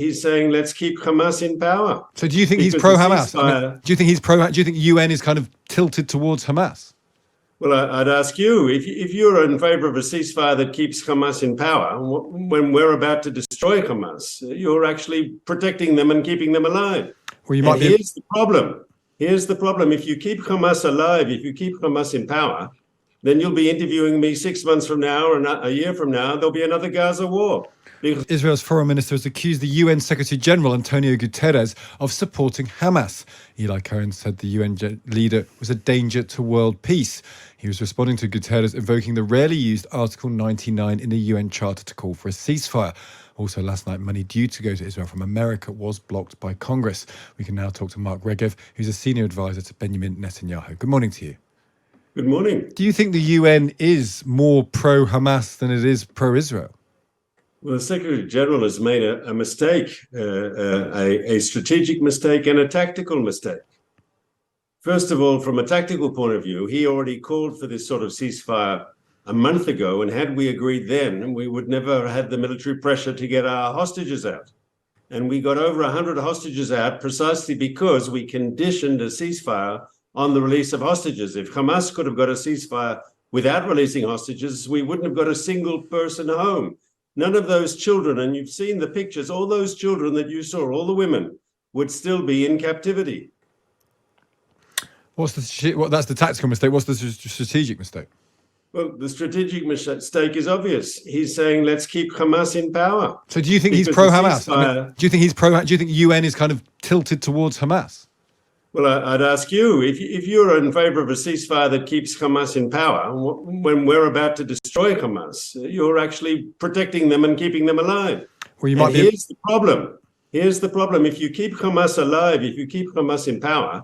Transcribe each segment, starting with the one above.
He's saying, let's keep Hamas in power. So do you think he's pro-Hamas? Do you think he's pro? Do you think UN is kind of tilted towards Hamas? Well, I'd ask you, if you're in favor of a ceasefire that keeps Hamas in power, when we're about to destroy Hamas, you're actually protecting them and keeping them alive. Well, you might be. Here's the problem. Here's the problem. If you keep Hamas alive, if you keep Hamas in power, then you'll be interviewing me 6 months from now or a year from now. There'll be another Gaza war. Israel's foreign minister has accused the UN Secretary General Antonio Guterres of supporting Hamas. Eli Cohen said the UN leader was a danger to world peace. He was responding to Guterres invoking the rarely used Article 99 in the UN Charter to call for a ceasefire. Also, last night, money due to go to Israel from America was blocked by Congress. We can now talk to Mark Regev, who's a senior advisor to Benjamin Netanyahu. Good morning to you. Good morning. Do you think the UN is more pro-Hamas than it is pro-Israel? Well, the Secretary General has made a mistake, a strategic mistake and a tactical mistake. First of all, from a tactical point of view, he already called for this sort of ceasefire a month ago, and had we agreed then, we would never have had the military pressure to get our hostages out. And we got over 100 hostages out precisely because we conditioned a ceasefire on the release of hostages. If Hamas could have got a ceasefire without releasing hostages, we wouldn't have got a single person home. None of those children, and you've seen the pictures, all those children that you saw, all the women, would still be in captivity. That's the tactical mistake. What's the strategic mistake? Well, the strategic mistake is obvious. He's saying, let's keep Hamas in power. So do you think he's pro-Hamas? Do you think he's pro? Do you think UN is kind of tilted towards Hamas? Well, I'd ask you, if you're in favor of a ceasefire that keeps Hamas in power, when we're about to destroy Hamas, you're actually protecting them and keeping them alive. Well, you might be. Here's the problem. Here's the problem. If you keep Hamas alive, if you keep Hamas in power,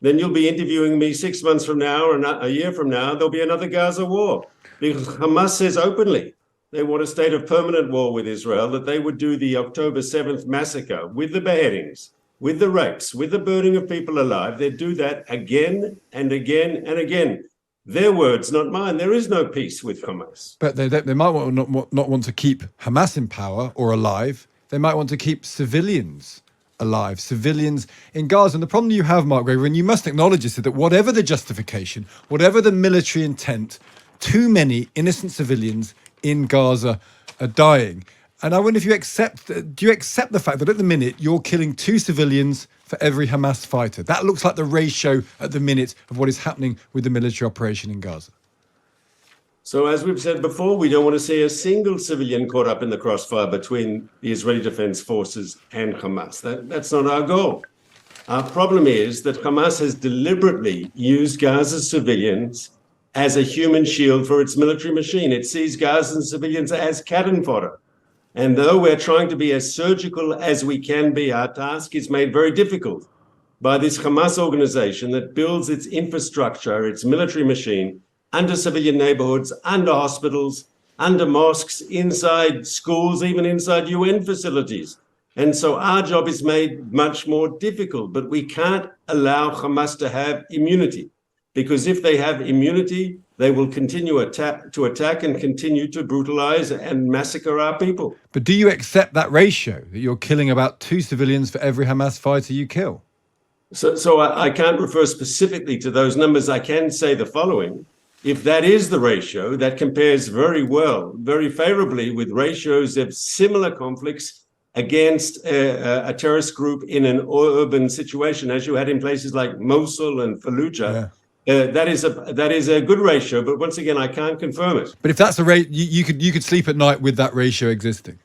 then you'll be interviewing me 6 months from now or a year from now. There'll be another Gaza war. Because Hamas says openly they want a state of permanent war with Israel, that they would do the October 7th massacre with the beheadings, with the rapes, with the burning of people alive. They'd do that again and again and again. Their words, not mine. There is no peace with Hamas. But they might not want to keep Hamas in power or alive. They might want to keep civilians alive, civilians in Gaza. And the problem you have, Mark Regev, and you must acknowledge this, is that whatever the justification, whatever the military intent, too many innocent civilians in Gaza are dying. And I wonder if do you accept the fact that at the minute you're killing 2 civilians for every Hamas fighter? That looks like the ratio at the minute of what is happening with the military operation in Gaza. So as we've said before, we don't want to see a single civilian caught up in the crossfire between the Israeli Defense Forces and Hamas. That's not our goal. Our problem is that Hamas has deliberately used Gaza's civilians as a human shield for its military machine. It sees Gazan civilians as cannon fodder. And though we're trying to be as surgical as we can be, our task is made very difficult by this Hamas organization that builds its infrastructure, its military machine, under civilian neighborhoods, under hospitals, under mosques, inside schools, even inside UN facilities. And so our job is made much more difficult, but we can't allow Hamas to have immunity, because if they have immunity, they will continue to attack and continue to brutalize and massacre our people. But do you accept that ratio, that you're killing about 2 civilians for every Hamas fighter you kill? So I can't refer specifically to those numbers. I can say the following. If that is the ratio, that compares very well, very favorably with ratios of similar conflicts against a terrorist group in an urban situation, as you had in places like Mosul and Fallujah. Yeah. That is a good ratio, but once again, I can't confirm it. But if that's the rate, you could sleep at night with that ratio existing.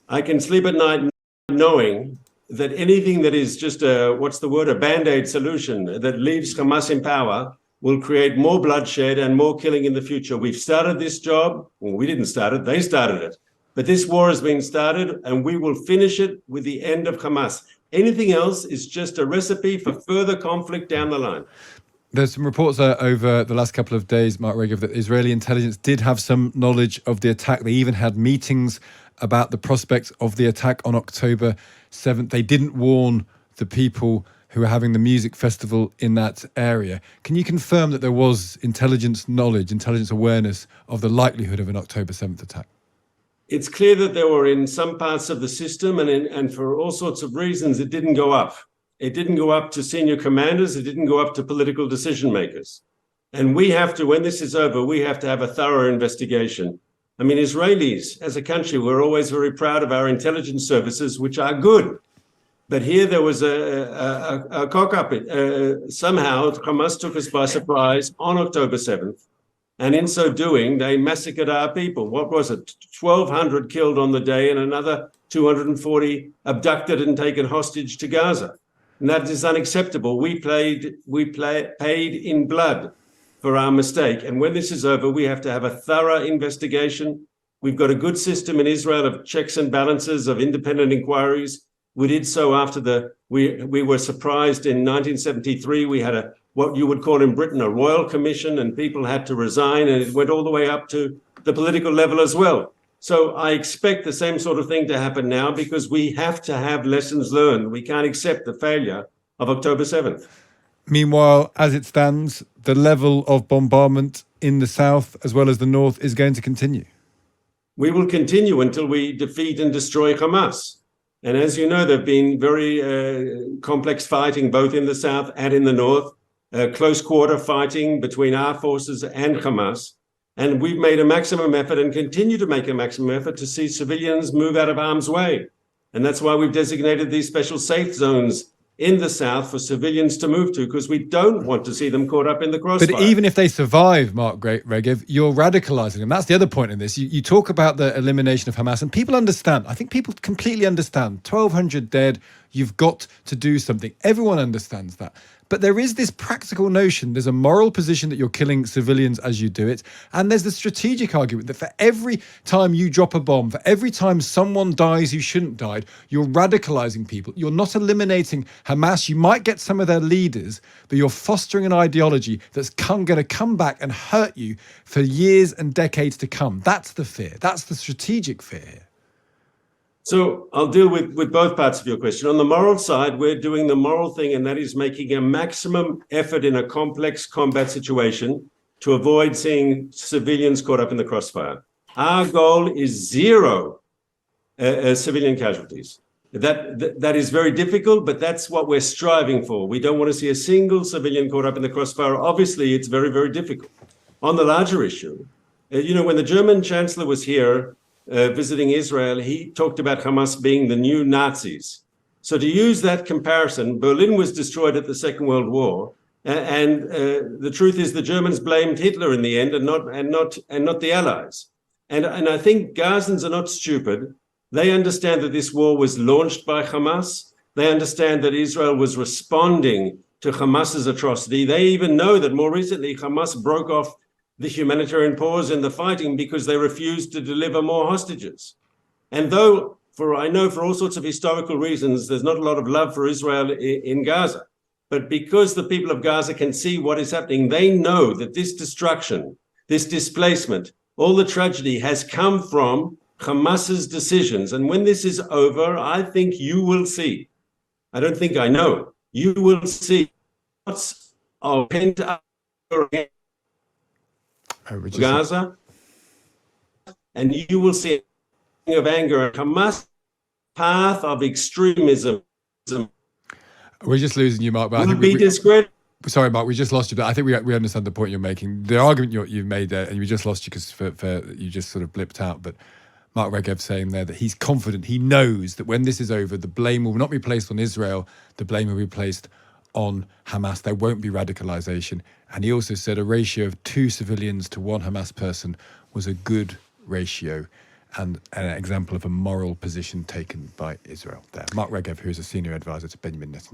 I can sleep at night knowing that anything that is just a Band-Aid solution that leaves Hamas in power will create more bloodshed and more killing in the future. We've started this job. Well, we didn't start it, they started it. But this war has been started, and we will finish it with the end of Hamas. Anything else is just a recipe for further conflict down the line. There's some reports over the last couple of days, Mark Regev, that Israeli intelligence did have some knowledge of the attack. They even had meetings about the prospect of the attack on October 7th. They didn't warn the people who are having the music festival in that area. Can you confirm that there was intelligence knowledge, intelligence awareness of the likelihood of an October 7th attack? it's clear that there were in some parts of the system and for all sorts of reasons, it didn't go up. It didn't go up to senior commanders. It didn't go up to political decision makers. And we have to, when this is over, we have to have a thorough investigation. I mean, Israelis, as a country, we're always very proud of our intelligence services, which are good. But here there was a cock-up. Somehow, Hamas took us by surprise on October 7th. And in so doing, they massacred our people. What was it? 1,200 killed on the day and another 240 abducted and taken hostage to Gaza. And that is unacceptable. We paid in blood for our mistake. And when this is over, we have to have a thorough investigation. We've got a good system in Israel of checks and balances, of independent inquiries. We did so after we were surprised in 1973. We had what you would call in Britain a royal commission, and people had to resign, and it went all the way up to the political level as well. So I expect the same sort of thing to happen now, because we have to have lessons learned. We can't accept the failure of October 7th. Meanwhile, as it stands, the level of bombardment in the south as well as the north is going to continue. We will continue until we defeat and destroy Hamas. And as you know, there have been very complex fighting both in the south and in the north. Close quarter fighting between our forces and Hamas. And we've made a maximum effort and continue to make a maximum effort to see civilians move out of harm's way. And that's why we've designated these special safe zones in the south for civilians to move to, because we don't want to see them caught up in the crossfire. But even if they survive, Mark Regev, you're radicalizing them. That's the other point in this. You talk about the elimination of Hamas, and people understand. I think people completely understand. 1,200 dead, you've got to do something. Everyone understands that. But there is this practical notion. There's a moral position that you're killing civilians as you do it. And there's the strategic argument that for every time you drop a bomb, for every time someone dies who shouldn't die, you're radicalizing people. You're not eliminating Hamas. You might get some of their leaders, but you're fostering an ideology that's going to come back and hurt you for years and decades to come. That's the fear. That's the strategic fear. So I'll deal with both parts of your question. On the moral side, we're doing the moral thing, and that is making a maximum effort in a complex combat situation to avoid seeing civilians caught up in the crossfire. Our goal is zero civilian casualties. That is very difficult, but that's what we're striving for. We don't want to see a single civilian caught up in the crossfire. Obviously, it's very, very difficult. On the larger issue, when the German chancellor was here, visiting Israel, he talked about Hamas being the new Nazis. So to use that comparison, Berlin was destroyed at the Second World War, and the truth is the Germans blamed Hitler in the end, and not the Allies. And I think Gazans are not stupid. They understand that this war was launched by Hamas. They understand that Israel was responding to Hamas's atrocity. They even know that more recently Hamas broke off the humanitarian pause in the fighting because they refused to deliver more hostages. And though, I know for all sorts of historical reasons, there's not a lot of love for Israel in Gaza, but because the people of Gaza can see what is happening, they know that this destruction, this displacement, all the tragedy has come from Hamas's decisions. And when this is over, I think you will see, I don't think I know, you will see lots of pent-up Gaza, and you will see of anger and Hamas path of extremism. We're just losing you, Mark. But I think be discredited. Sorry, Mark, we just lost you. But I think we understand the point you're making. The argument you've made there, and we just lost you because you just sort of blipped out. But Mark Regev saying there that he's confident, he knows that when this is over, the blame will not be placed on Israel. The blame will be placed on Hamas. There won't be radicalization. And he also said a ratio of 2 civilians to 1 Hamas person was a good ratio and an example of a moral position taken by Israel there. Mark Regev, who is a senior advisor to Benjamin Netanyahu.